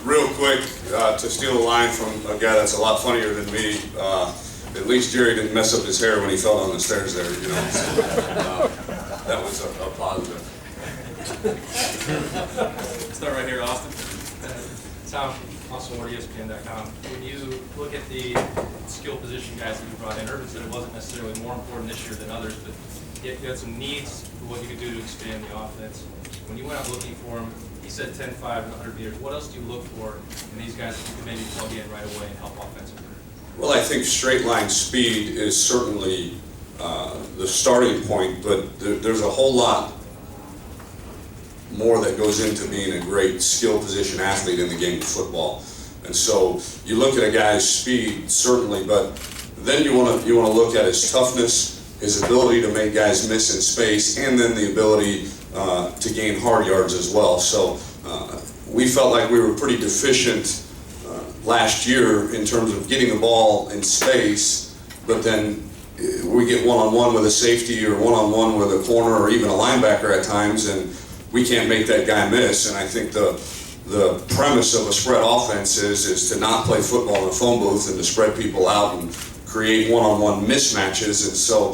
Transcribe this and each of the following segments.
Real quick, to steal a line from a guy that's a lot funnier than me, at least Jerry didn't mess up his hair when he fell down the stairs there, you know. So, that was a positive. Start right here, Austin. Tom, Austin Ward, ESPN.com. When you look at the skill position guys that you brought in, Herman said it wasn't necessarily more important this year than others, but yet you had some needs for what you could do to expand the offense. When you went out looking for them, he said 10, 5, and 100 meters. What else do you look for in these guys that you can maybe plug in right away and help offensively? Well, I think straight line speed is certainly the starting point, but there's a whole lot more that goes into being a great skill position athlete in the game of football. And so you look at a guy's speed, certainly, but then you want to look at his toughness, his ability to make guys miss in space, and then the ability to gain hard yards as well. So we felt like we were pretty deficient last year in terms of getting the ball in space, but then we get one-on-one with a safety or one-on-one with a corner or even a linebacker at times, and we can't make that guy miss. And I think the premise of a spread offense is to not play football in a phone booth and to spread people out and create one-on-one mismatches. And so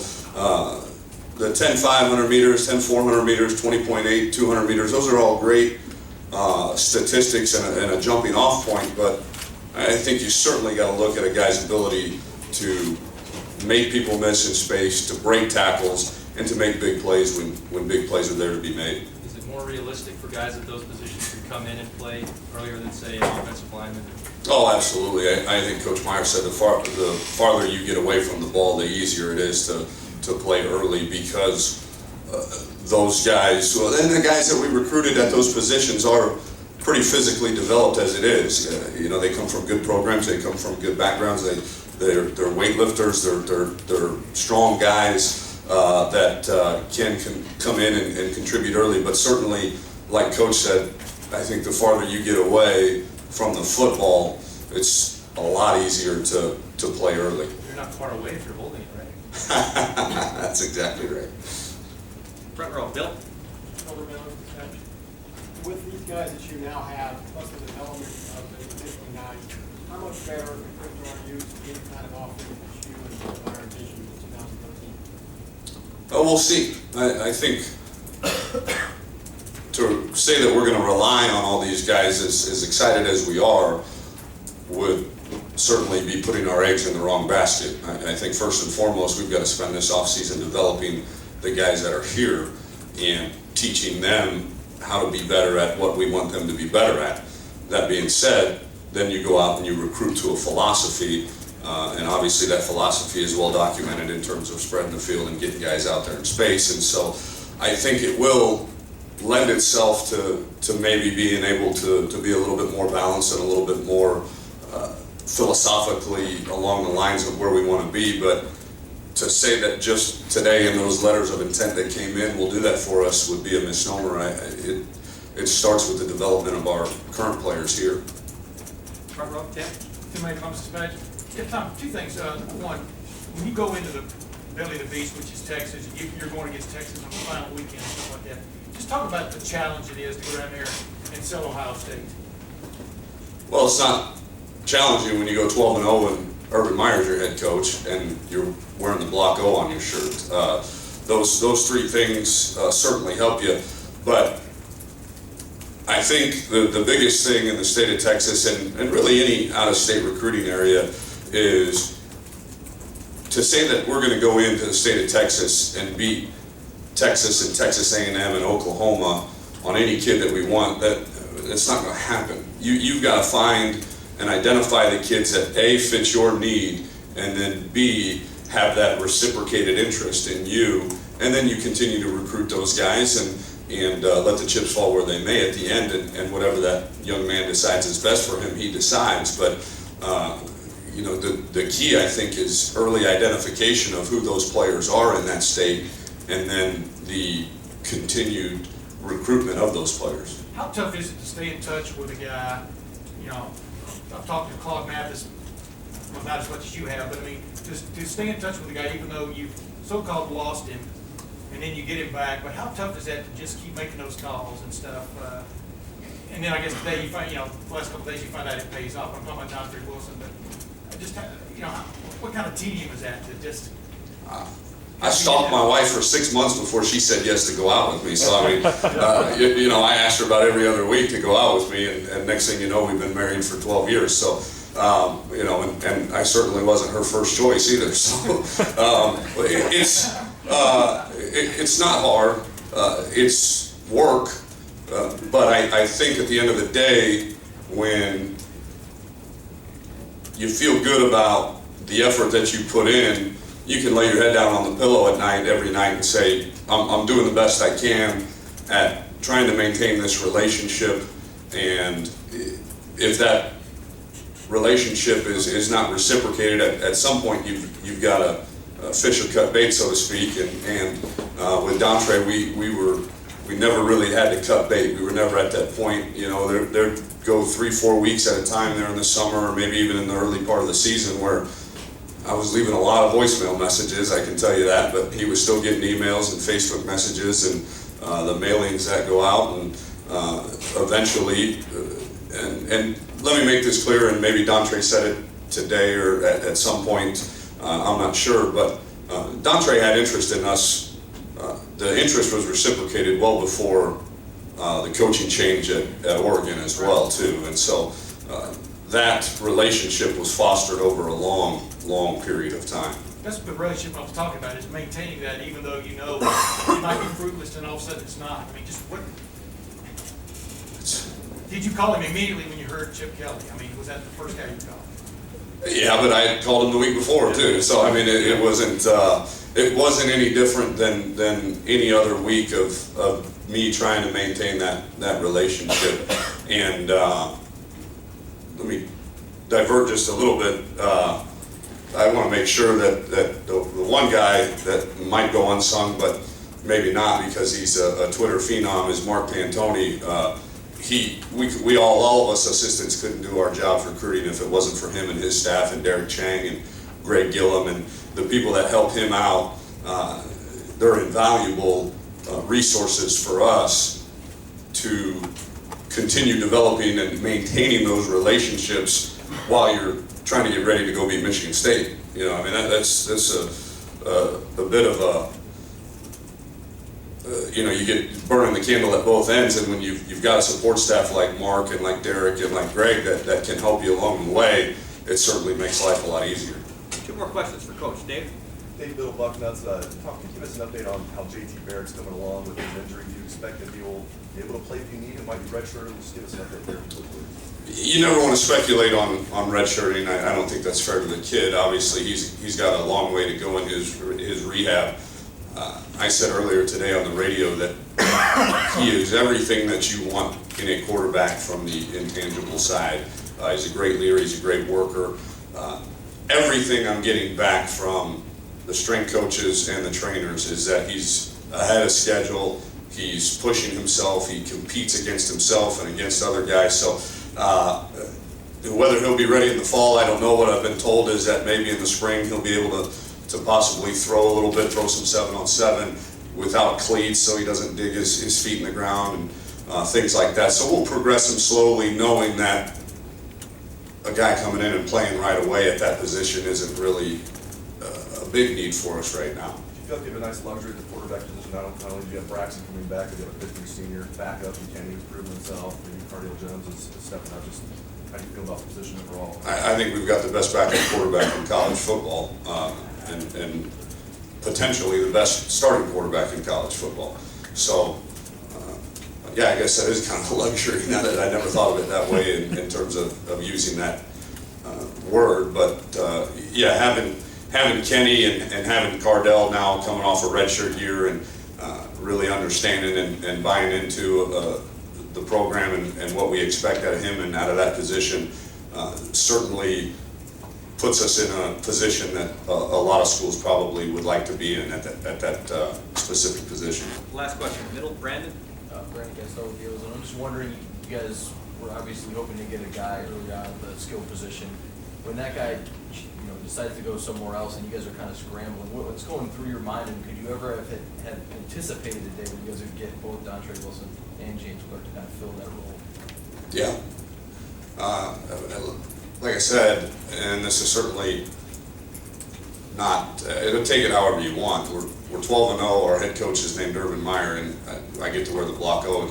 the 10 500 meters, 10 400 meters, 20.8, 200 meters, those are all great statistics and a jumping off point, but I think you certainly got to look at a guy's ability to make people miss in space, to break tackles, and to make big plays when big plays are there to be made. Is it more realistic for guys at those positions to come in and play earlier than, say, an offensive lineman? Oh, absolutely. I think Coach Meyer said the farther you get away from the ball, the easier it is to play early, because those guys, well, and the guys that we recruited at those positions are pretty physically developed as it is. You know, they come from good programs, they come from good backgrounds, they're weightlifters, they're strong guys that can come in and contribute early. But certainly, like Coach said, I think the farther you get away from the football, it's a lot easier to play early. You're not far away if you're holding it right. That's exactly right. Front row, Bill. With these guys that you now have, plus the development of the existing guys, how much better equipped are you to get the kind of offense that you and Meyer envisioned in 2013? Oh, we'll see. I think to say that we're going to rely on all these guys, as excited as we are, would certainly be putting our eggs in the wrong basket. I think first and foremost, we've got to spend this offseason developing the guys that are here and teaching them how to be better at what we want them to be better at. That being said, then you go out and you recruit to a philosophy, and obviously that philosophy is well documented in terms of spreading the field and getting guys out there in space. And so I think it will lend itself to maybe being able to be a little bit more balanced and a little bit more philosophically along the lines of where we want to be. But to say that just today in those letters of intent that came in will do that for us would be a misnomer. It starts with the development of our current players here. Front row, Tim. Tim May, Columbus Dispatch. Yeah, Tom, two things. One, when you go into the belly of the beast, which is Texas, you're going against Texas on the final weekend and stuff like that, just talk about the challenge it is to go down there and sell Ohio State. Well, it's not challenging when you go 12-0 and Urban Meyer's your head coach and you're wearing the Block O on your shirt. Those three things certainly help you, but I think the biggest thing in the state of Texas and really any out-of-state recruiting area is to say that we're going to go into the state of Texas and beat Texas and Texas A&M and Oklahoma on any kid that we want. That's not going to happen. You've got to find and identify the kids that A, fit your need, and then B, have that reciprocated interest in you, and then you continue to recruit those guys and let the chips fall where they may at the end, and whatever that young man decides is best for him, he decides. But you know, the key, I think, is early identification of who those players are in that state, and then the continued recruitment of those players. How tough is it to stay in touch with a guy? You know, I've talked to Claude Mathis, well, not as much as you have, but I mean, just to stay in touch with a guy, even though you've so-called lost him, and then you get him back. But how tough is that to just keep making those calls and stuff? and then I guess today you find, the last couple of days you find out it pays off. I'm talking about Dantrey Wilson, but just, what kind of tedium is that to just? I stalked my wife for 6 months before she said yes to go out with me. So I mean, I asked her about every other week to go out with me, and next thing you know, we've been married for 12 years. So, and I certainly wasn't her first choice either. So it's not hard. It's work, but I think at the end of the day, when you feel good about the effort that you put in, you can lay your head down on the pillow at night, every night, and say, I'm doing the best I can at trying to maintain this relationship. And if that relationship is not reciprocated, at some point you've got to fish or cut bait, so to speak. And with Dantrey, we never really had to cut bait. We were never at that point. They'd go 3-4 weeks at a time there in the summer, or maybe even in the early part of the season, where I was leaving a lot of voicemail messages, I can tell you that, but he was still getting emails and Facebook messages and the mailings that go out, and eventually, and let me make this clear, and maybe Dantrey said it today or at some point, I'm not sure, but Dantrey had interest in us. The interest was reciprocated well before the coaching change at Oregon as well, too, and so that relationship was fostered over a long period of time. That's the relationship I was talking about, is maintaining that even though it might be fruitless and all of a sudden it's not. I mean, just what? Did you call him immediately when you heard Chip Kelly? I mean, was that the first guy you called? Yeah, but I had called him the week before too. So I mean, it wasn't any different than any other week of me trying to maintain that relationship. And let me divert just a little bit. I want to make sure that the one guy that might go unsung, but maybe not because he's a Twitter phenom, is Mark Pantoni. All of us assistants couldn't do our jobs recruiting if it wasn't for him and his staff, and Derek Chang and Greg Gillum and the people that helped him out. They're invaluable resources for us to continue developing and maintaining those relationships while you're trying to get ready to go beat Michigan State. I mean, that's a bit of a, you get burning the candle at both ends, and when you've got a support staff like Mark and like Derek and like Greg that can help you along the way, it certainly makes life a lot easier. 2 more questions for Coach. Dave? Dave, Little Bucknuts, give us an update on how JT Barrett's coming along with his injury. Do you expect that he will be able to play if you need him? Might be redshirt? Just give us an update there. You never want to speculate on redshirting. I don't think that's fair to the kid. Obviously, he's got a long way to go in his rehab. I said earlier today on the radio that he is everything that you want in a quarterback from the intangible side. He's a great leader. He's a great worker. Everything I'm getting back from the strength coaches and the trainers is that he's ahead of schedule. He's pushing himself. He competes against himself and against other guys. So whether he'll be ready in the fall, I don't know. What I've been told is that maybe in the spring he'll be able to possibly throw a little bit, throw some 7-on-7 without cleats so he doesn't dig his feet in the ground and things like that. So we'll progress him slowly, knowing that a guy coming in and playing right away at that position isn't really a big need for us right now. You feel like you have a nice luxury at the quarterback position. Not only do you have Braxton coming back, but you have a 5th-year senior backup, and Kenny who's proven himself. Maybe Cardale Jones is stepping up. Just how do you feel about the position overall? I think we've got the best backup quarterback in college football, and potentially the best starting quarterback in college football. So, yeah, I guess that is kind of a luxury. Now that I never thought of it that way in terms of using that word, but yeah, having Kenny and having Cardale now coming off a redshirt year and really understanding and buying into the program and what we expect out of him and out of that position certainly puts us in a position that a lot of schools probably would like to be in at that specific position. Last question, middle, Brandon? Brandon Gaston with Deals, and I'm just wondering, you guys were obviously hoping to get a guy early on at the skill position. When that guy, decides to go somewhere else, and you guys are kind of scrambling, what's going through your mind? And could you ever have anticipated a day when you guys would get both Dantrey Wilson and James Clark to kind of fill that role? Yeah. Like I said, and this is certainly not, it'll take it however you want. We're 12-0, our head coach is named Urban Meyer, and I get to wear the block O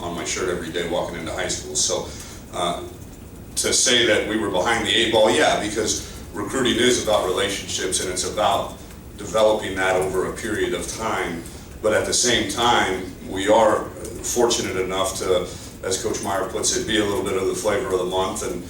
on my shirt every day walking into high school. So to say that we were behind the 8 ball, yeah, because recruiting is about relationships and it's about developing that over a period of time. But at the same time, we are fortunate enough to, as Coach Meyer puts it, be a little bit of the flavor of the month and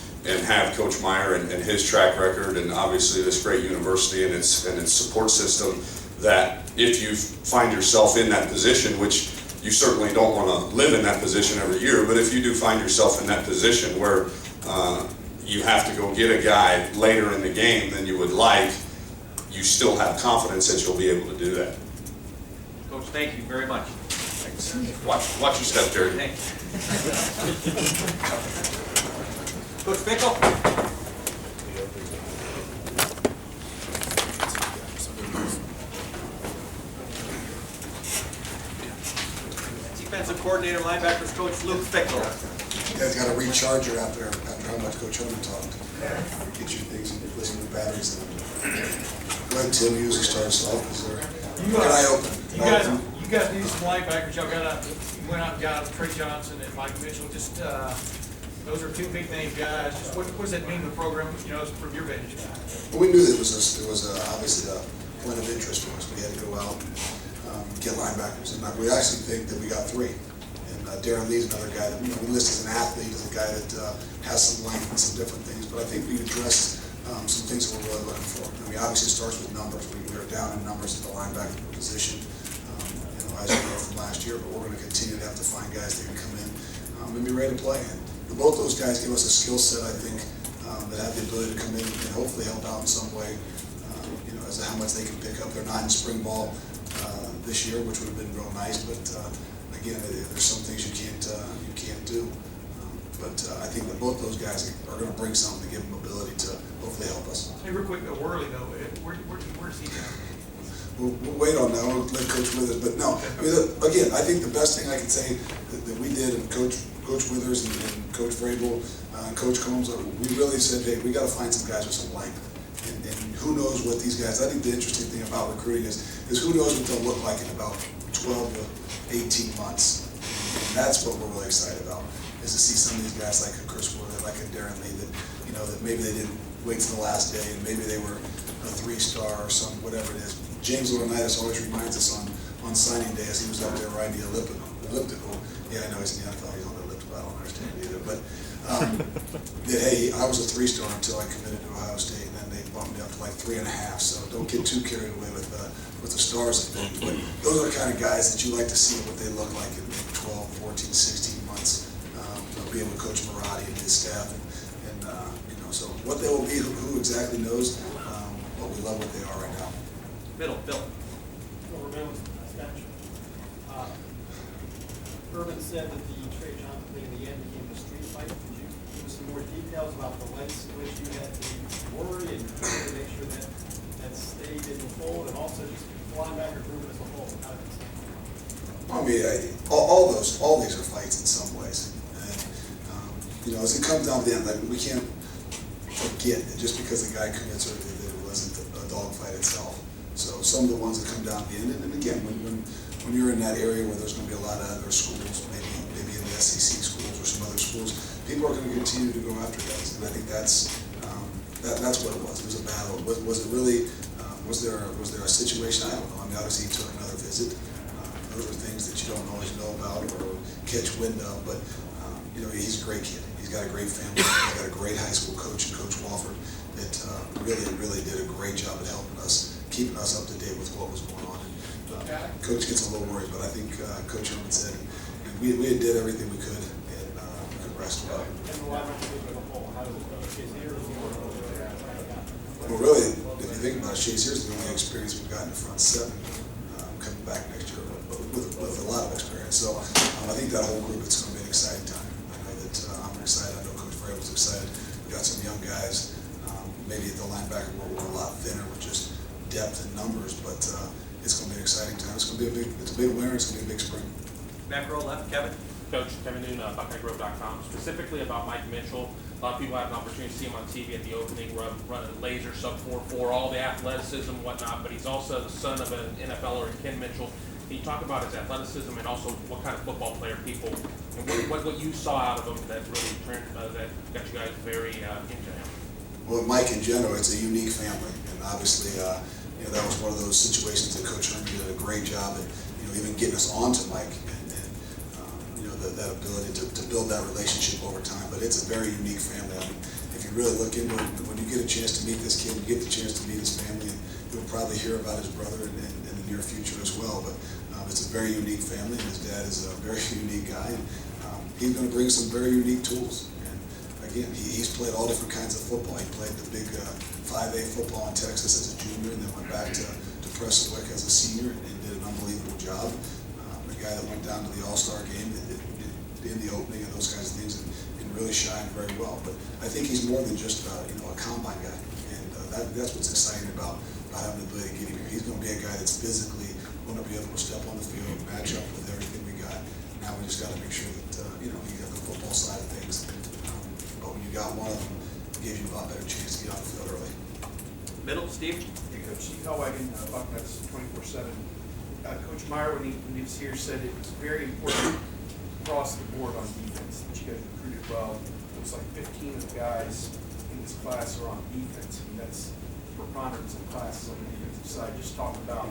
have Coach Meyer and his track record and obviously this great university and its support system, that if you find yourself in that position, which you certainly don't want to live in that position every year, but if you do find yourself in that position where you have to go get a guy later in the game than you would like, you still have confidence that you'll be able to do that. Coach, thank you very much. Thanks. Watch your step, Terry. Thanks. Coach Fickell? Defensive coordinator, linebackers coach Luke Fickell. You guys got to recharge her after how much Coach Herman talked. Get your things and listen to the batteries. Go ahead, Tim, usually start us off because they're You guys need some linebackers. Y'all you went out and got Trey Johnson and Mike Mitchell. Just those are two big name guys. Just what does that mean to the program? You know, from your vantage. Well, we knew that it was obviously a point of interest for us. We had to go out get linebackers, and we actually think that we got 3. And Darren Lee's another guy that we list as an athlete, as a guy that has some length and some different things. But I think we addressed some things that we're really looking for. I mean, obviously it starts with numbers. We are down in numbers at the linebacker position, as you know from last year. But we're going to continue to have to find guys that can come in and be ready to play. And both those guys give us a skill set, I think, that have the ability to come in and hopefully help out in some way. As to how much they can pick up. They're not in spring ball this year, which would have been real nice. But again, there's some things you can't do. But I think that both those guys are going to bring something to give them ability to hopefully help us. Hey, real quick, Worley though, where's he at? We'll wait on that. We'll let Coach Withers. But no, I mean, again, I think the best thing I can say that we did, and Coach Withers and Coach Vrabel and Coach Combs, we really said, hey, we got to find some guys with some length. And who knows what these guys, I think the interesting thing about recruiting is who knows what they'll look like in about 12 to 18 months. And that's what we're really excited about, is to see some of these guys like a Chris Worley, like a Darren Lee, that maybe they didn't wait till the last day and maybe they were a 3-star or some, whatever it is. James Laurinaitis always reminds us on signing day as he was up there riding the elliptical. Yeah, I know he's in the NFL, he's on the elliptical, I don't understand it either. But that, hey, I was a 3-star until I committed to Ohio State, and then they bumped me up to like 3.5. So don't get too carried away with the stars and things. But those are the kind of guys that you like to see what they look like in 12, 14, 16 months. Being with Coach Marotti and his staff, and so what they will be, who exactly knows? But we love what they are right now. Middle, Bill. Urban said that the Trey Johnson thing in the end became a street fight. Could you give us some more details about the lengths in which you had to worry and make sure that stayed in the fold, and also just the linebacker group as a whole? How did it stand? I mean, all these are fights in some ways, and as it comes down to the end, like, we can't forget that just because a guy commits early that it wasn't a dogfight itself. So some of the ones that come down to the end, and again, when you're in that area where there's going to be a lot of other schools, maybe in the SEC schools or some other schools, people are going to continue to go after guys, and I think that's what it was. It was a battle. Was it really? Was there a situation? I don't know. I mean, obviously he took another visit. Those are things that you don't always know about or catch wind of, but he's a great kid. He's got a great family. He's got a great high school coach, and Coach Walford, that really did a great job at helping us, keeping us up to date with what was going on. And, Coach gets a little worried, but I think Coach Herman said we did everything we could, and the rest of it. Well, really, if you think about it, Shazier's the only experience we've got in the front 7 coming back next year with a lot of experience. So I think that whole group, it's going to be an exciting time. I know that I'm excited. I know Coach Vrabel's excited. We got some young guys. Maybe at the linebacker where we're a lot thinner with just depth and numbers, but it's going to be an exciting time. It's a big winter. It's going to be a big spring. Back row left, Kevin. Coach Kevin Noon, BuckeyeGrove.com, specifically about Mike Mitchell. A lot of people have an opportunity to see him on TV at the opening, running a laser sub 4.4, all the athleticism and whatnot, but he's also the son of an NFLer in Ken Mitchell. Can you talk about his athleticism and also what kind of football player people, and what you saw out of him that really turned, that got you guys very into him? Well, Mike in general, it's a unique family, and obviously, that was one of those situations that Coach Herman did a great job at, even getting us onto Mike, and that ability to build that relationship over time. But it's a very unique family. I mean, if you really look into it, when you get a chance to meet this kid, you get the chance to meet his family, and you'll probably hear about his brother in the near future as well. But it's a very unique family, and his dad is a very unique guy, and he's going to bring some very unique tools. And again, he's played all different kinds of football. He played the big 5A football in Texas as a junior, and then went back to Prestwick as a senior and did an unbelievable job. The guy that went down to the All-Star game in the opening and those kinds of things, and really shined very well. But I think he's more than just a combine guy, and that's what's exciting about having the ability to get him here. He's going to be a guy that's physically going to be able to step on the field, match up with everything we got. Now we just got to make sure that you got the football side of things. But when you got one of them, it gives you a lot better chance to get on the field early. Middle, Steve? Hey, Coach Steve Hellwagon, Bucknuts 24/7. Coach Meyer, when he was here, said it was very important across the board on defense that you guys recruited well. It was like 15 of the guys in this class are on defense. I mean, that's preponderance of classes on the defensive side. Just talk about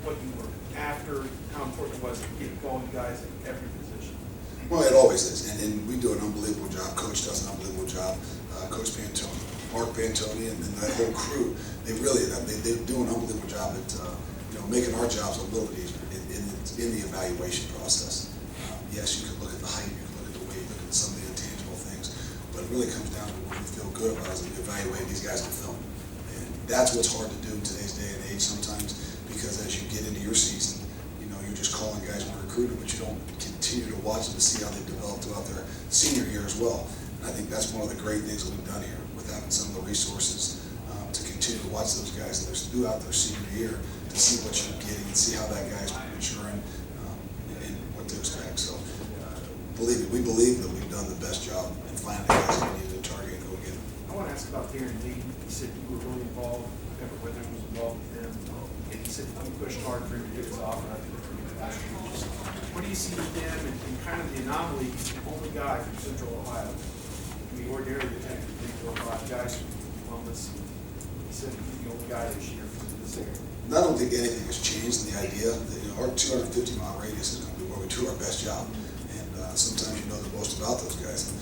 what you were after, how important it was to get quality guys at every position. Well, it always is, and we do an unbelievable job. Coach does an unbelievable job. Coach Pantoni, Mark Pantoni, and that whole crew, they do an unbelievable job at making our jobs a little easier in the evaluation process. Yes, you can look at the height, you can look at the weight, look at some of the intangible things, but it really comes down to what we feel good about is we evaluate these guys on film. And that's what's hard to do in today's day and age sometimes, because as you get into your season, you're just calling guys when recruited, but you don't continue to watch them to see how they develop throughout their senior year as well. And I think that's one of the great things that we've done here with having some of the resources to continue to watch those guys throughout their senior year to see what you're getting and see how that guy's maturing and what to expect. So believe me, we believe that we've done the best job in finding the guys that we needed to target and go get them. I want to ask about Darren Lee. He said you were really involved, Everett Withers was involved with him, and he said you pushed hard for him to get his offer. I think that's really last year. What do you see with him and kind of the anomaly? He's the only guy from Central Ohio. I mean, ordinarily the 3, 4, 5 guys from Columbus. He said he's the only guy this year from this area. I don't think anything has changed in the idea that our 250-mile radius is going to be where we do our best job. And sometimes you know the most about those guys. And,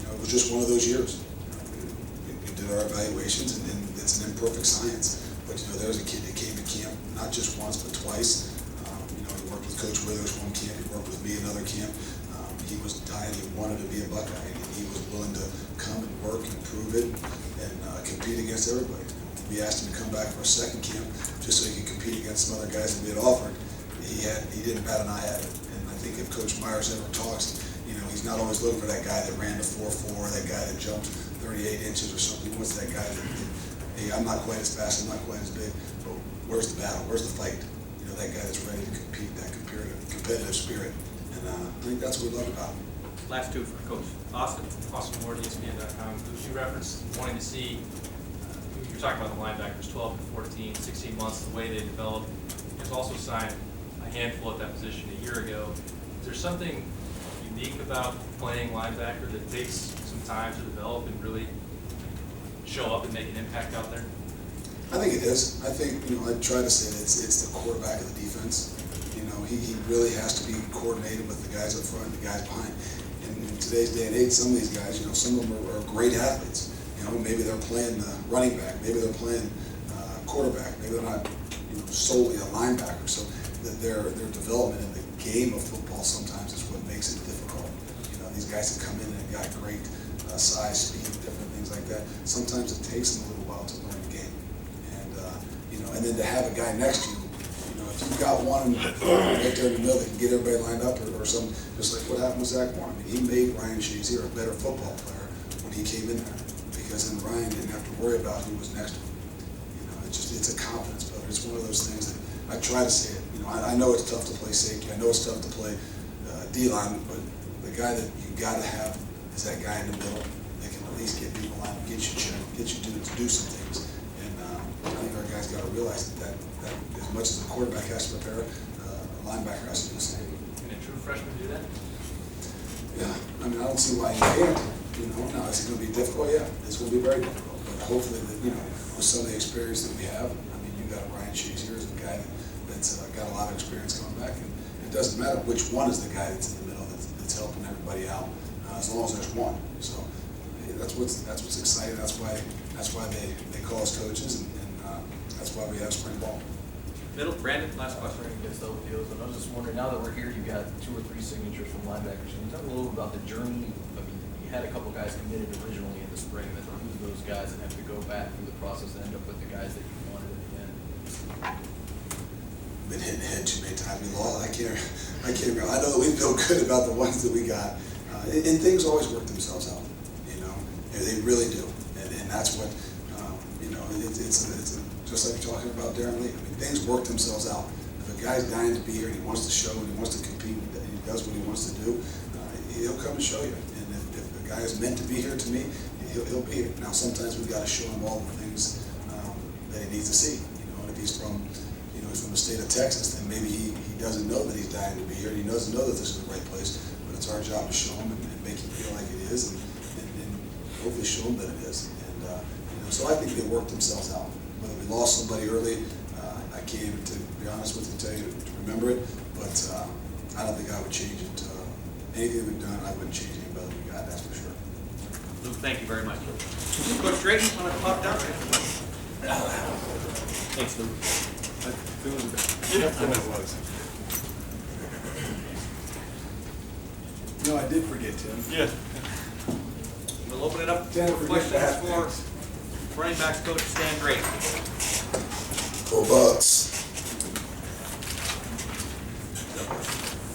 it was just one of those years. We did our evaluations, and it's an imperfect science. But there was a kid that came to camp not just once but twice. He worked with Coach Withers one camp. He worked with me another camp. He was dying. He wanted to be a Buckeye, and he was willing to come and work and prove it and compete against everybody. We asked him to come back for a second camp just so he could compete against some other guys that we had offered. He didn't bat an eye at it. And I think if Coach Myers ever talks, he's not always looking for that guy that ran the 4.4, that guy that jumped 38 inches or something. He wants that guy that, hey, I'm not quite as fast, I'm not quite as big, but where's the battle? Where's the fight? That guy that's ready to compete, that competitive spirit. And I think that's what we love about him. Last two for Coach Austin. Austin Ward, ESPN.com. You referenced wanting to see, you're talking about the linebackers, 12 to 14, 16 months, the way they develop. He's also signed a handful at that position a year ago. Is there something unique about playing linebacker that takes some time to develop and really show up and make an impact out there? I think it is. I think, I try to say that it's the quarterback of the defense. He really has to be coordinated with the guys up front and the guys behind. And in today's day and age, some of these guys, some of them are great athletes. Maybe they're playing running back, maybe they're playing quarterback, maybe they're not solely a linebacker. So that their development in the game of football sometimes is what makes it difficult. These guys that come in and got great size, speed, different things like that. Sometimes it takes them a little while to learn the game. And then to have a guy next to you, if you've got one right there in the middle that can get everybody lined up or something, just like what happened with Zach Moore. He made Ryan Shazier a better football player when he came in there, because then Ryan didn't have to worry about who was next to him. It's a confidence builder. It's one of those things that I try to say it. I know it's tough to play safety. I know it's tough to play D-line, but the guy that you got to have is that guy in the middle that can at least get people line, get you to do some things. And I think our guys got to realize that as much as the quarterback has to prepare, a linebacker has to do the same. Can a true freshman do that? Yeah, I mean, I don't see why you can't. Now is it going to be difficult? Yeah, it's going to be very difficult. But hopefully, that with some of the experience that we have, I mean, you got Ryan Chase here as a guy that's got a lot of experience coming back, and it doesn't matter which one is the guy that's in the middle that's helping everybody out, as long as there's one. So that's what's exciting. That's why they call us coaches, and that's why we have spring ball. Middle, Brandon, last question. Against those deals, and I was just wondering, now that we're here, you've got 2 or 3 signatures from linebackers. Can you talk a little bit about the journey? I mean, you had a couple guys committed originally in the spring, and then lose those guys and have to go back through the process and end up with the guys that you wanted at the end. Been hit in the head too many times. We lost. I can't remember. I know that we feel good about the ones that we got, and things always work themselves out. And they really do, and that's what it's just like you're talking about Darren Lee. I mean, things work themselves out. If a guy's dying to be here and he wants to show and he wants to compete and he does what he wants to do, he'll come and show you. And if the guy is meant to be here to me, he'll be here. Now, sometimes we've got to show him all the things that he needs to see. And if he's from the state of Texas, then maybe he doesn't know that he's dying to be here. He doesn't know that this is the right place. But it's our job to show him and make him feel like it is, and hopefully show him that it is. And so I think they work themselves out. Whether we lost somebody early, I can't even, to be honest with you, tell you to remember it. But I don't think I would change it. Anything we've done, I wouldn't change anybody we got. That's for sure. Luke, thank you very much. Coach Drayton, want to come up down? Thanks, Luke. No, I did forget, Tim. Yeah. We'll open it up for questions for running backs coach Stan Drayton. Go Bucks.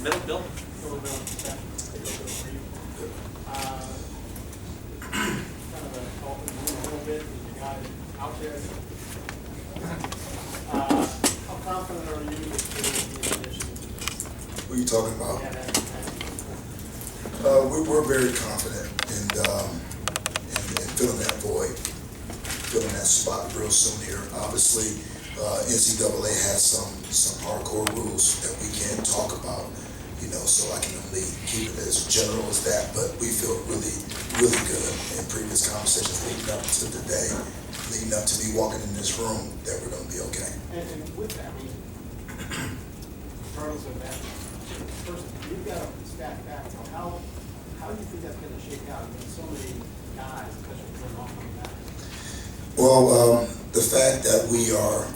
Middle, Bill. Kind of a little bit, you got it out there. How confident are you that there will be an addition to this? What are you talking about? Yeah, We're very confident in filling that void, filling that spot real soon here. Obviously, NCAA has some hardcore rules that we can't talk about, so I can only keep it as general as that. But we feel really, really good in previous conversations leading up to today, leading up to me walking in this room, that we're going to be okay. And with that, regardless of that, first, you've got a stacked back. How do you think that's going to shake out? There's so many guys, especially for an offensive back. Well, the fact that we are,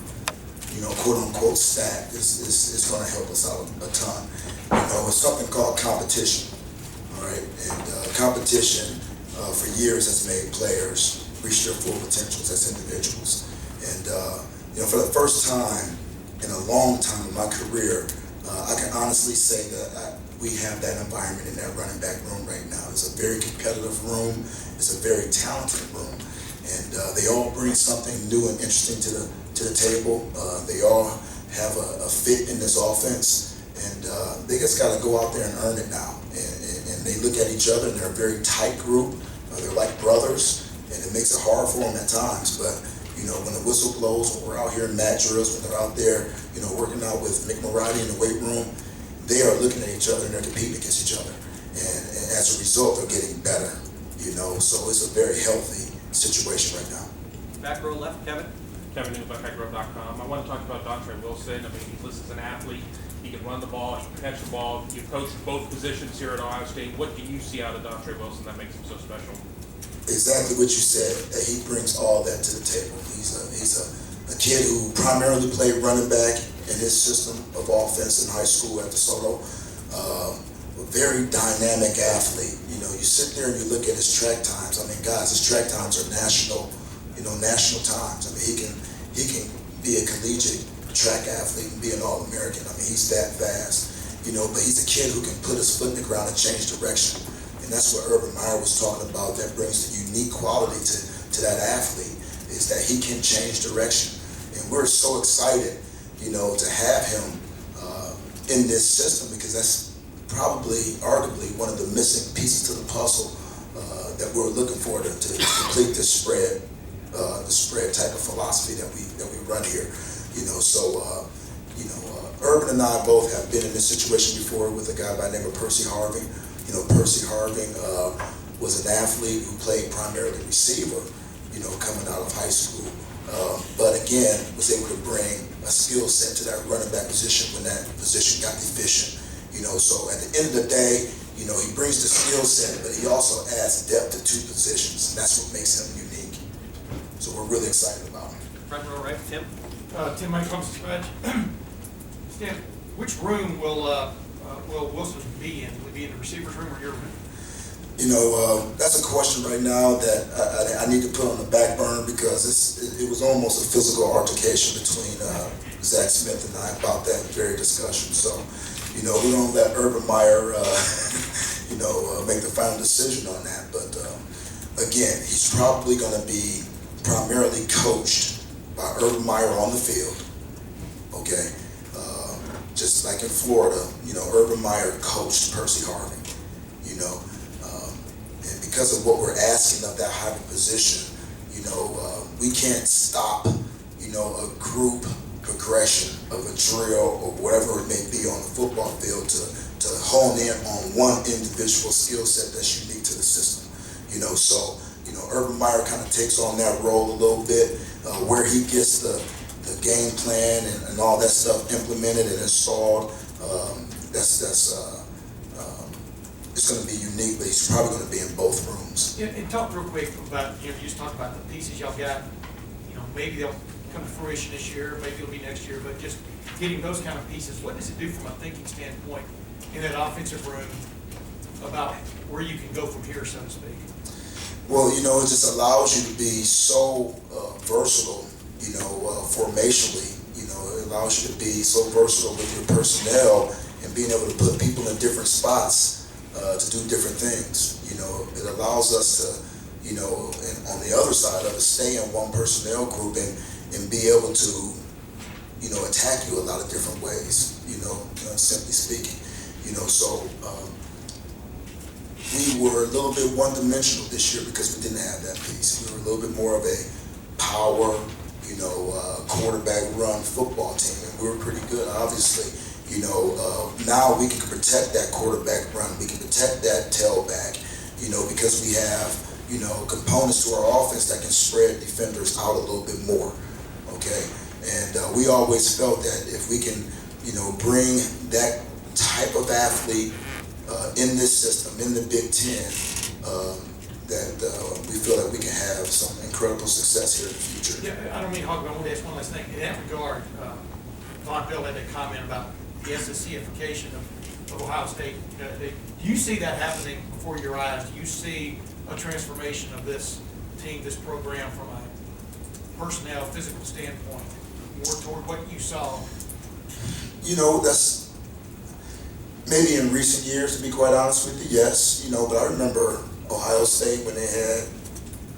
quote unquote stacked is going to help us out a ton. It's something called competition, all right? And competition for years has made players reach their full potentials as individuals. And for the first time in a long time in my career, I can honestly say that we have that environment in that running back room right now. It's a very competitive room. It's a very talented room. And they all bring something new and interesting to the table. They all have a fit in this offense. And they just got to go out there and earn it now. And they look at each other, and they're a very tight group. They're like brothers, and it makes it hard for them at times. But, when the whistle blows, when we're out here in mat drills, when they're out there, working out with Mick Marati in the weight room, they are looking at each other and they're competing against each other. And as a result, they're getting better, so it's a very healthy situation right now. Back row left, Kevin. Kevin New, BuckeyeGrove.com. I want to talk about Dantrey Wilson. I mean, he's listed as an athlete. He can run the ball, he can catch the ball. You've coached both positions here at Ohio State. What do you see out of Dantrey Wilson that makes him so special? Exactly what you said, that he brings all that to the table. He's a kid who primarily played running back in his system of offense in high school at DeSoto. A very dynamic athlete. You sit there and you look at his track times. I mean, guys, his track times are national times. I mean, he can be a collegiate track athlete and be an All-American. I mean, he's that fast. But he's a kid who can put his foot in the ground and change direction. And that's what Urban Meyer was talking about. That brings the unique quality to that athlete, is that he can change direction. And we're so excited, to have him in this system, because that's probably, arguably, one of the missing pieces to the puzzle that we're looking for to complete this spread type of philosophy that we run here. Urban and I both have been in this situation before with a guy by the name of Percy Harving. Percy Harving was an athlete who played primarily receiver, coming out of high school. But again, was able to bring a skill set to that running back position when that position got deficient. So at the end of the day, he brings the skill set, but he also adds depth to two positions, and that's what makes him unique. So we're really excited about him. Front row right, Tim. Tim Mike comes to scratch. Stan, which room will Wilson be in? Will he be in the receivers room or your room? That's a question right now that I need to put on the back burner because it was almost a physical altercation between Zach Smith and I about that very discussion. So, we don't let Urban Meyer, make the final decision on that. But again, he's probably going to be primarily coached by Urban Meyer on the field. Okay, just like in Florida, Urban Meyer coached Percy Harving. And because of what we're asking of that hybrid position, we can't stop, a group progression of a drill or whatever it may be on the football field to hone in on one individual skill set that's unique to the system. So Urban Meyer kind of takes on that role a little bit, where he gets the game plan and all that stuff implemented and installed. It's going to be unique, but he's probably going to be in both rooms. Yeah, and talk real quick about, you just talked about the pieces y'all got. Maybe they'll come to fruition this year, maybe it'll be next year, but just getting those kind of pieces, what does it do from a thinking standpoint in that offensive room about where you can go from here, so to speak? Well, it just allows you to be so versatile, formationally. It allows you to be so versatile with your personnel and being able to put people in different spots to do different things. It allows us to, and on the other side of it, stay in one personnel group and be able to, attack you a lot of different ways, simply speaking. So we were a little bit one-dimensional this year because we didn't have that piece. We were a little bit more of a power, quarterback run football team, and we were pretty good, obviously. Now we can protect that quarterback run, we can protect that tailback, because we have, components to our offense that can spread defenders out a little bit more, okay? And we always felt that if we can, bring that type of athlete in this system, in the Big Ten, that we feel that we can have some incredible success here in the future. Yeah, I don't mean to hog, but I want to ask one last thing. In that regard, Von Bill had a comment about the SEC-ification of Ohio State. Do you see that happening before your eyes? Do you see a transformation of this team, this program, from a personnel, physical standpoint, more toward what you saw? That's maybe in recent years, to be quite honest with you, yes. But I remember Ohio State when they had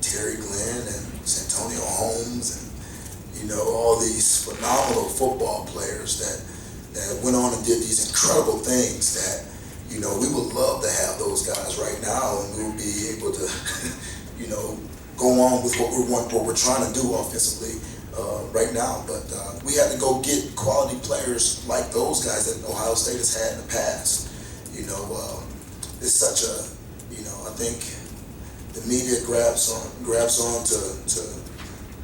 Terry Glenn and Santonio Holmes and, all these phenomenal football players that went on and did these incredible things that, we would love to have those guys right now, and we would be able to, go on with what we're trying to do offensively right now. But we had to go get quality players like those guys that Ohio State has had in the past. It's such a, I think the media grabs on to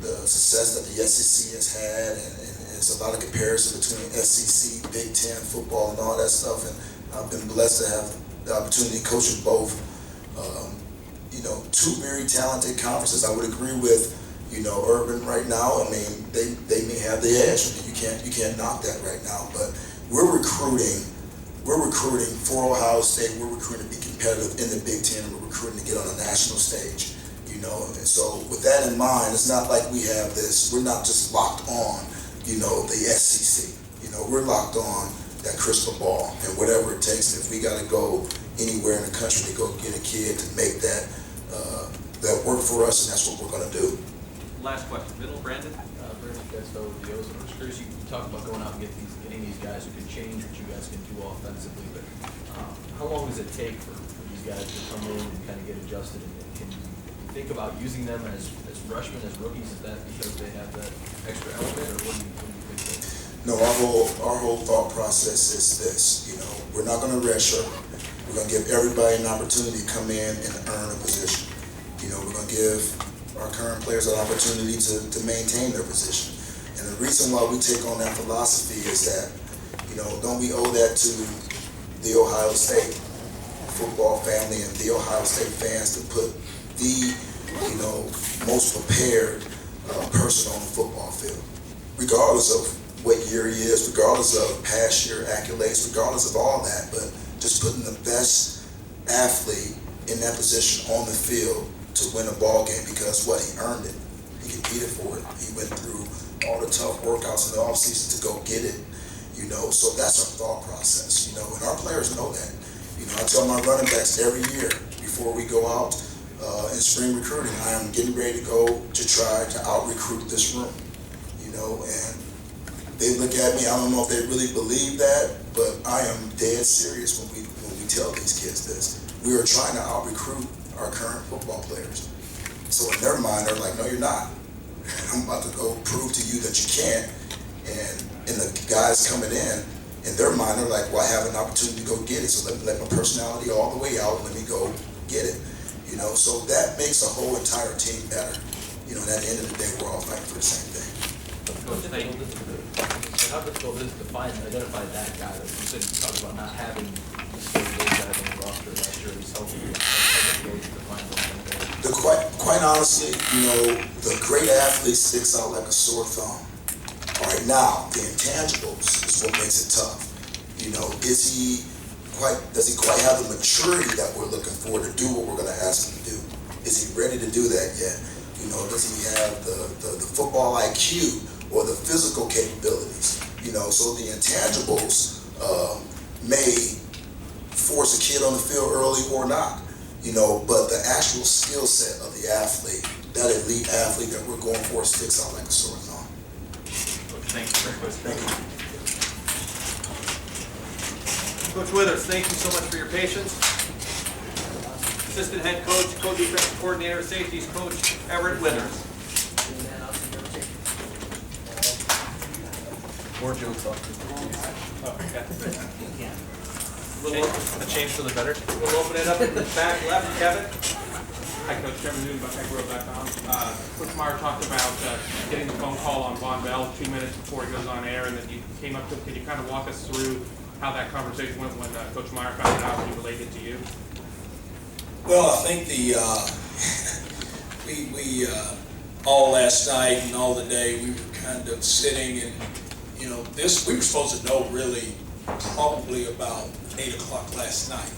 the success that the SEC has had, and it's a lot of comparison between SEC, Big Ten football, and all that stuff. And I've been blessed to have the opportunity to coach in both. Two very talented conferences. I would agree with, Urban right now. I mean, they may have the edge. I mean, you can't knock that right now. But we're recruiting for Ohio State. We're recruiting to be competitive in the Big Ten, and we're recruiting to get on a national stage. And so with that in mind, it's not like we have this. We're not just locked on, the SEC. We're locked on that crystal ball and whatever it takes. If we got to go anywhere in the country to go get a kid to make that work for us, and that's what we're going to do. Last question, middle, Brandon? Brandon, you guys start with the O's. I'm just curious, you talk about going out and getting these guys who can change what you guys can do offensively, but how long does it take for these guys to come in and kind of get adjusted? And can you think about using them as freshmen, as rookies? Is that because they have that extra element, or what do you think? No, our whole thought process is this, we're not gonna redshirt. We're gonna give everybody an opportunity to come in and earn a position. We're gonna give our current players an opportunity to maintain their position. And the reason why we take on that philosophy is that, don't we owe that to the Ohio State football family and the Ohio State fans to put the, most prepared person on the football field, regardless of what year he is, regardless of past year accolades, regardless of all that, but just putting the best athlete in that position on the field to win a ball game, because what, he earned it. He competed for it. He went through all the tough workouts in the offseason to go get it, so that's our thought process, and our players know that. I tell my running backs every year before we go out in spring recruiting, I am getting ready to go to try to out-recruit this room, and they look at me, I don't know if they really believe that, but I am dead serious when we tell these kids this. We are trying to out-recruit our current football players. So in their mind, they're like, no, you're not. I'm about to go prove to you that you can't. And the guys coming in their mind, they're like, well, I have an opportunity to go get it, so let my personality all the way out and let me go get it. So that makes the whole entire team better. And at the end of the day, we're all fighting for the same thing. How difficult is it to identify that guy that you said, you talked about not having those guys on the roster last year, he's healthy. How difficult is it to find those? Quite honestly, the great athlete sticks out like a sore thumb. All right, now, the intangibles is what makes it tough. Does he quite have the maturity that we're looking for to do what we're going to ask him to do? Is he ready to do that yet? Does he have the football IQ or the physical capabilities? So the intangibles may force a kid on the field early or not, but the actual skill set of the athlete, that elite athlete that we're going for, sticks out like a sore thumb. Thank you. Thank you. Coach Withers, thank you so much for your patience. Assistant head coach, co-defensive coordinator, safeties coach, Everett Withers. More jokes off. A change for the better. We'll open it up in the back left, Kevin. Hi, Coach. Kevin Newton, BuckeyeGrove.com. Coach Meyer talked about getting the phone call on Von Bell 2 minutes before he goes on air, and then you came up to him. Can you kind of walk us through how that conversation went when Coach Meyer found it out and he relayed it to you? Well, I think we all last night and all the day, we were kind of sitting and, we were supposed to know really probably about 8 o'clock last night.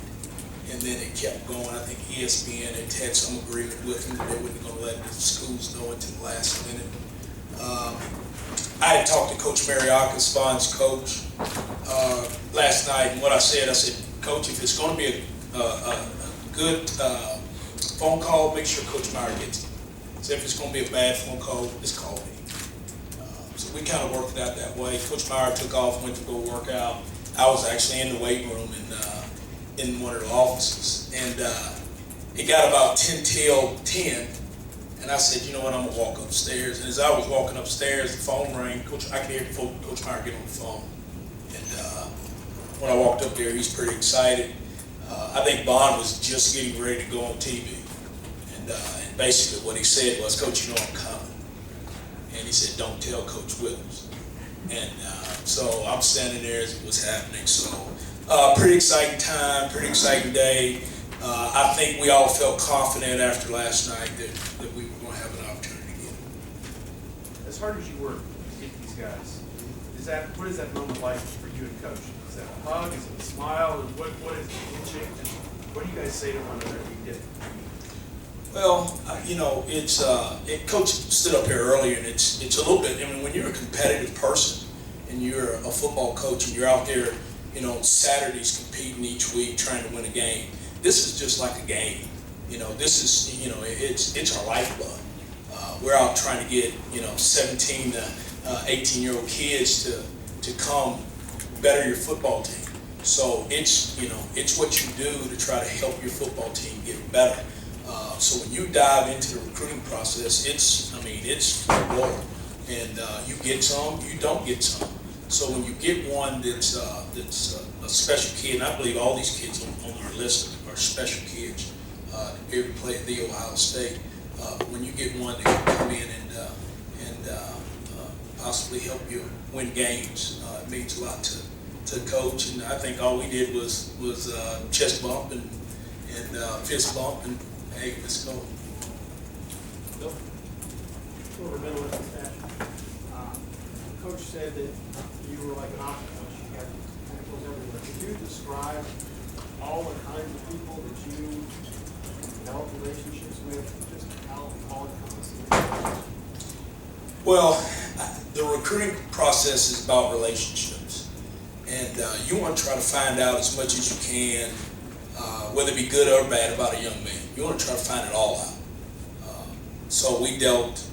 And then it kept going. I think ESPN had some agreement with them that they wasn't going to let the schools know until the last minute. I had talked to Coach Mariakis, Von's coach, last night, and what I said, Coach, if it's going to be a good phone call, make sure Coach Meyer gets it. So if it's going to be a bad phone call, just call me. So we kind of worked it out that way. Coach Meyer took off, went to go work out. I was actually in the weight room in one of the offices, and it got about 10 till 10, and I said, you know what, I'm gonna walk upstairs. And as I was walking upstairs, the phone rang. I could hear Coach Meyer get on the phone, and when I walked up there, he's pretty excited. I think Bond was just getting ready to go on TV, and basically what he said was, Coach, you know I'm coming, and he said, don't tell Coach Withers. And so I'm standing there as it was happening. So pretty exciting time, pretty exciting day. I think we all felt confident after last night that we were going to have an opportunity to get it. As hard as you work to get these guys, what is that moment like for you and Coach? Is that a hug? Is it a smile? What is the handshake? What do you guys say to one another when you get it? Well, Coach stood up here earlier, and it's a little bit. I mean, when you're a competitive person and you're a football coach and you're out there, Saturdays competing each week trying to win a game. This is just like a game. This is, it's our lifeblood. We're out trying to get 17 to 18-year-old kids to come better your football team. So it's what you do to try to help your football team get better. So when you dive into the recruiting process, it's full, and you get some, you don't get some. So when you get one that's a special kid, and I believe all these kids on our list are special kids, every play at the Ohio State. When you get one that can come in and possibly help you win games, it means a lot to the coach. And I think all we did was chest bump and fist bump, and hey, let's go. Bill? Over middle of the session. Coach said that you were like an octopus. You had tentacles everywhere. Could you describe all the kinds of people that you develop relationships with, just how it Well, the recruiting process is about relationships, and you want to try to find out as much as you can, whether it be good or bad, about a young man. You want to try to find it all out. So we dealt,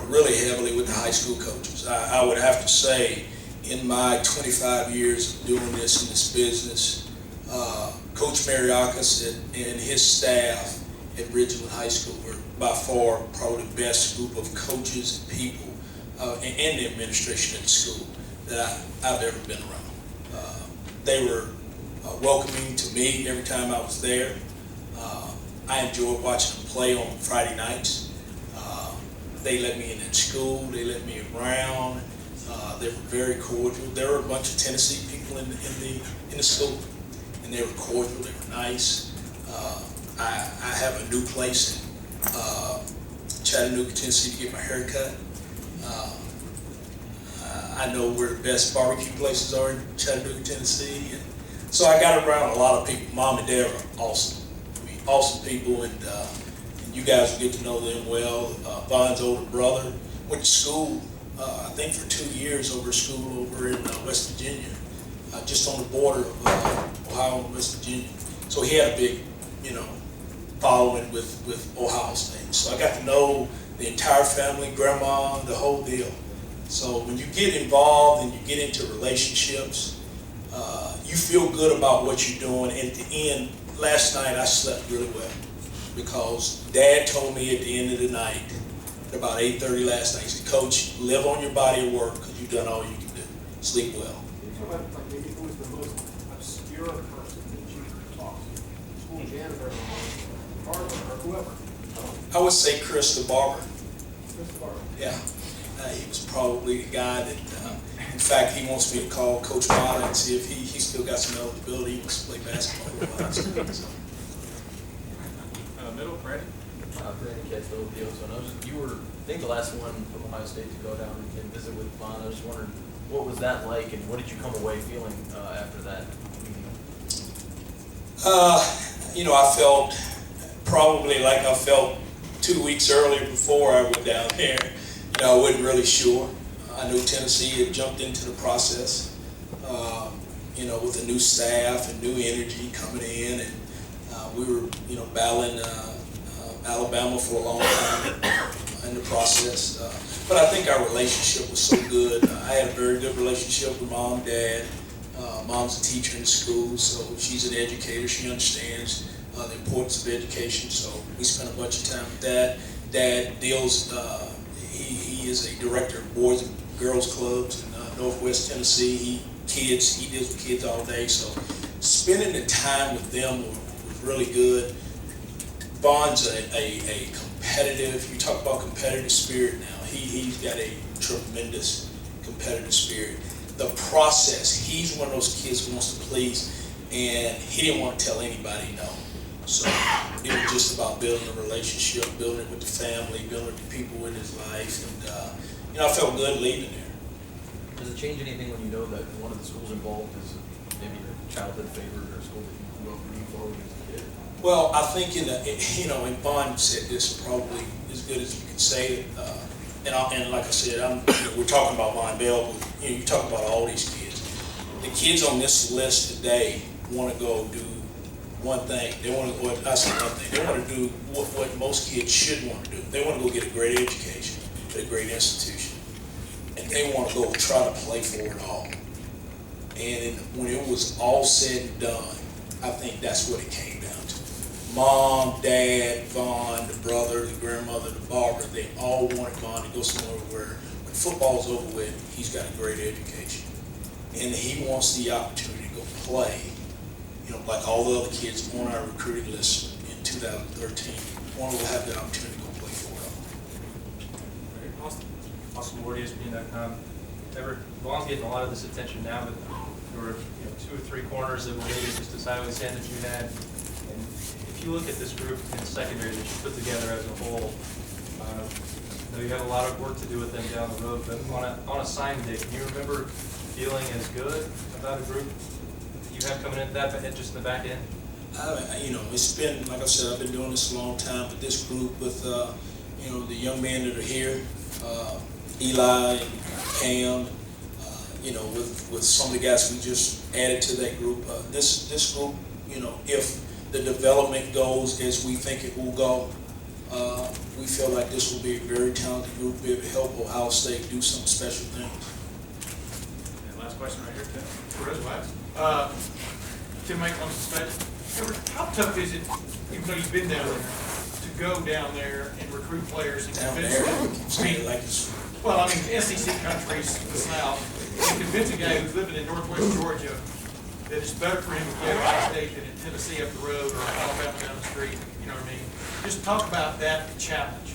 really heavily with the high school coaches. I would have to say, in my 25 years of doing this in this business, Coach Mariakis and his staff at Ridgeland High School were by far probably the best group of coaches and people and the administration at the school that I've ever been around. They were welcoming to me every time I was there. I enjoyed watching them play on Friday nights. They let me in at school. They let me around. They were very cordial. There were a bunch of Tennessee people in the school, and they were cordial. They were nice. I have a new place in Chattanooga, Tennessee, to get my hair cut. I know where the best barbecue places are in Chattanooga, Tennessee, and so I got around a lot of people. Mom and Dad are awesome. Awesome people, and you guys will get to know them well. Von's older brother went to school, I think for 2 years over school over in West Virginia, just on the border of Ohio and West Virginia. So he had a big, following with Ohio State. So I got to know the entire family, grandma, the whole deal. So when you get involved and you get into relationships, you feel good about what you're doing. And at the end, last night I slept really well because Dad told me at the end of the night, at about 8:30 last night, he said, "Coach, live on your body of work because you've done all you can do. Sleep well." Can you talk about maybe who was the most obscure person that you talked to? School janitor or barber or whoever? I would say Chris the barber. Chris the barber. Yeah. He was probably the guy that, in fact, he wants me to call Coach Mata and see if he still got some eligibility. He wants to play basketball. Middle, Brandon? Brandon Catfield, you were, I think, the last one from Ohio State to go down and visit with Vaughn. I was just wondering, what was that like, and what did you come away feeling after that meeting? I felt probably like I felt 2 weeks earlier before I went down there. I wasn't really sure. I knew Tennessee had jumped into the process, with a new staff and new energy coming in, and we were, battling Alabama for a long time in the process. But I think our relationship was so good. I had a very good relationship with Mom, Dad. Mom's a teacher in school, so she's an educator. She understands the importance of education, so we spent a bunch of time with that. Dad deals, he is a director of boys and girls clubs in Northwest Tennessee. He deals with kids all day, so spending the time with them was really good. Vaughn's a competitive, you talk about competitive spirit now, he's got a tremendous competitive spirit. The process, he's one of those kids who wants to please, and he didn't want to tell anybody no. So it was just about building a relationship, building it with the family, building it with the people in his life, and I felt good leaving there. Does it change anything when you know that one of the schools involved is maybe your childhood favorite or a school that you grew up rooting for when you was a kid? Well, I think and Vaughn said this probably as good as you can say it. And like I said, we're talking about Von Bell, but you talk about all these kids. The kids on this list today want to go do one thing. They want to, or I say one thing, they want to do what most kids should want to do. They want to go get a great education at a great institution. And they want to go try to play for it all. And when it was all said and done, I think that's what it came down to. Mom, Dad, Vaughn, the brother, the grandmother, the barber, they all wanted Vaughn to go somewhere where when football's over with, he's got a great education. And he wants the opportunity to go play, you know, like all the other kids on our recruiting list in 2013. One will have the opportunity to go play for it. Awesome. ESPN.com. Everett, Vaughn's getting a lot of this attention now, but there were 2 or 3 corners that were maybe just as high as hand that you had. And if you look at this group in secondary that you put together as a whole, you have a lot of work to do with them down the road. But on a signing day, can you remember feeling as good about a group that you have coming in that just in the back end? It's been, like I said, I've been doing this a long time, but this group with, the young men that are here, Eli and Cam, with some of the guys we just added to that group. This group, if the development goes as we think it will go, we feel like this will be a very talented group, be able to help Ohio State do some special things. And last question right here, Tim. Tim Mike on the stage. How tough is it, even though you've been down there, to go down there and recruit players and convince them? Well, I mean, SEC countries, the South, and convince a guy who's living in Northwest Georgia that it's better for him to go to Ohio State than in Tennessee up the road or Alabama down the street. You know what I mean? Just talk about that challenge.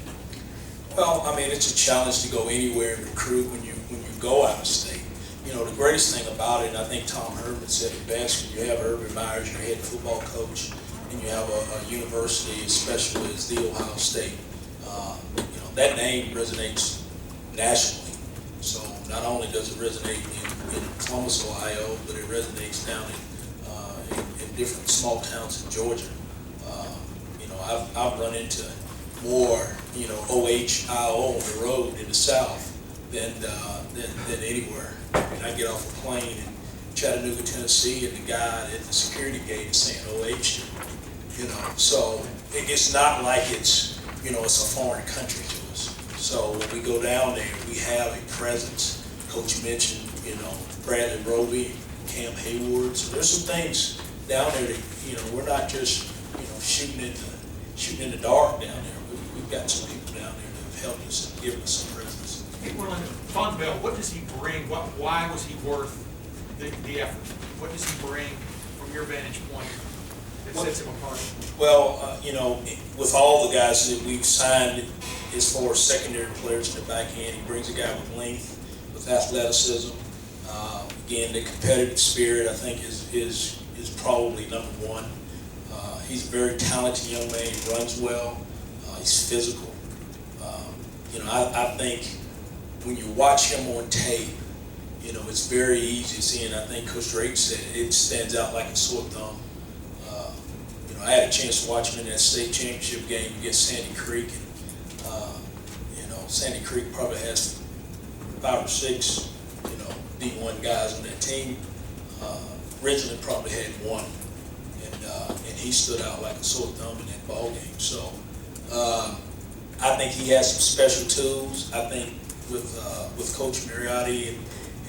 Well, I mean, it's a challenge to go anywhere and recruit when you go out of state. The greatest thing about it, and I think Tom Herman said it best, when you have Urban Myers, your head football coach, and you have a university as special as the Ohio State, that name resonates nationally. So not only does it resonate in Columbus, Ohio, but it resonates down in different small towns in Georgia. I've run into more, OHIO on the road in the South than anywhere. I mean, I get off a plane in Chattanooga, Tennessee, and the guy at the security gate is saying OH, So it's not like it's a foreign country to us. So when we go down there, we have a presence. Coach mentioned, Bradley Roby, Cam Hayward. So there's some things down there that, we're not just, shooting in the dark down there. We've got some people down there that have helped us and given us some presence. Hey, Von Bell, what does he bring? Why was he worth the effort? What does he bring from your vantage point that sets him apart? Well, with all the guys that we've signed as far as secondary players in the back end, he brings a guy with length, with athleticism. Again, the competitive spirit, I think, is probably number one. He's a very talented young man. He runs well. He's physical. I think when you watch him on tape, it's very easy to see, and I think Coach Drayton said it stands out like a sore thumb. I had a chance to watch him in that state championship game against Sandy Creek, and Sandy Creek probably has 5 or 6, D1 guys on that team. Originally probably had 1, and he stood out like a sore thumb in that ball game. So I think he has some special tools. I think with Coach Mariotti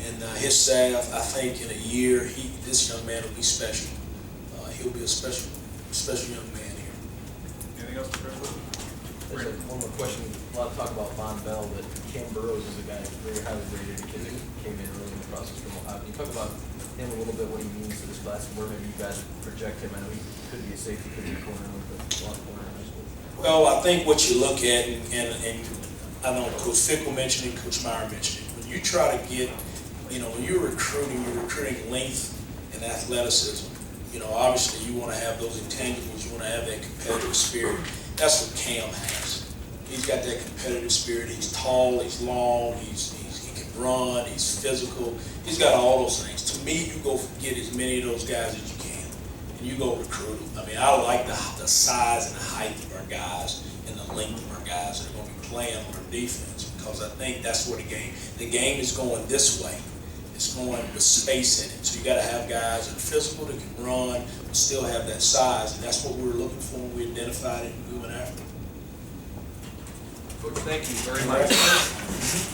and his staff, I think in a year this young man will be special. He'll be a special young man here. Anything else, President? There's one more question. A lot of talk about Von Bell, but Cam Burrows is a guy very highly rated, a kid that came in early in the process from Ohio. Can you talk about him a little bit, what he means to this class, and where maybe you guys project him? I know he could be a safety, could be a corner, but a lot of corner in high school. Well, I think what you look at, and I know Coach Fickell mentioned it, Coach Meyer mentioned it, when you try to get, when you're recruiting length and athleticism. Obviously you want to have those intangibles, you want to have that competitive spirit. That's what Cam has. He's got that competitive spirit. He's tall, he's long, he can run, he's physical. He's got all those things. To me, you go get as many of those guys as you can, and you go recruit them. I mean, I like the size and the height of our guys and the length of our guys that are going to be playing on our defense, because I think that's where the game is going this way. It's going with space in it. So you got to have guys that are physical, that can run, but still have that size, and that's what we were looking for when we identified it and we went after it. Coach, thank you very much.